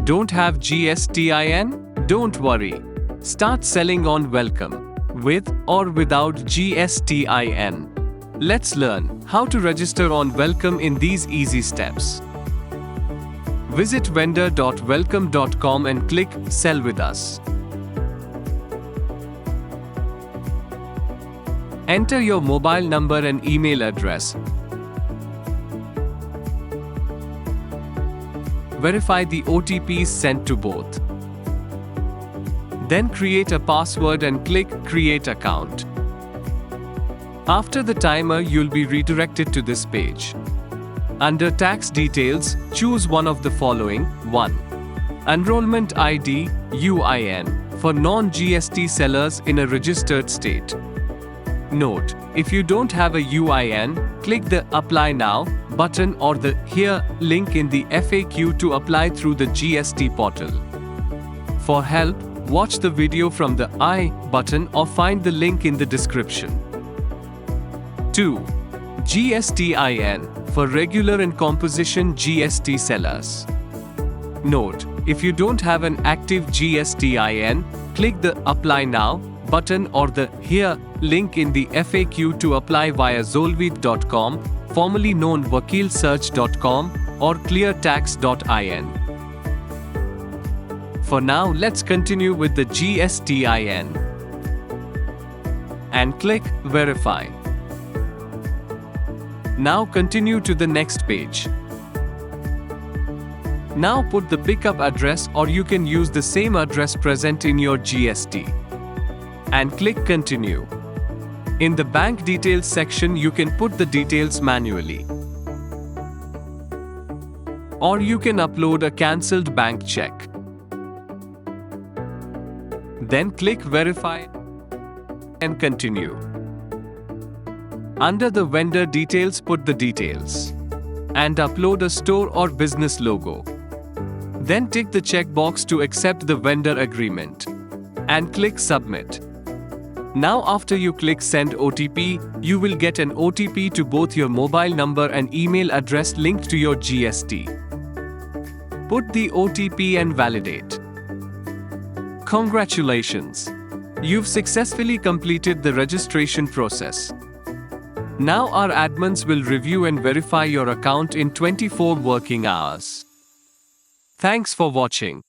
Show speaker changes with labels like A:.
A: Don't have GSTIN? Don't worry. Start selling on Welcome, with or without GSTIN. Let's learn how to register on Welcome in these easy steps. Visit vendor.welcome.com and click Sell with us. Enter your mobile number and email address. Verify the OTPs sent to both. Then create a password and click Create Account. After the timer, you'll be redirected to this page. Under Tax Details, choose one of the following. 1. Enrollment ID, UIN, for non-GST sellers in a registered state. Note, if you don't have a UIN, click the Apply Now button or the Here link in the FAQ to apply through the GST portal. For help, watch the video from the I button or find the link in the description. 2. GSTIN, for regular and composition GST sellers. Note, if you don't have an active GSTIN, click the Apply Now button or the Here link in the FAQ to apply via Zolvit.com, formerly known Vakilsearch.com, or cleartax.in. For now, let's continue with the GSTIN. And click Verify. Now continue to the next page. Now put the pickup address, or you can use the same address present in your GST. And click Continue. In the bank details section, you can put the details manually. Or you can upload a cancelled bank check. Then click Verify and Continue. Under the vendor details, put the details and upload a store or business logo. Then tick the checkbox to accept the vendor agreement and click Submit. Now after you click Send OTP, you will get an OTP to both your mobile number and email address linked to your GST. Put the OTP and validate. Congratulations! You've successfully completed the registration process. Now our admins will review and verify your account in 24 working hours. Thanks for watching.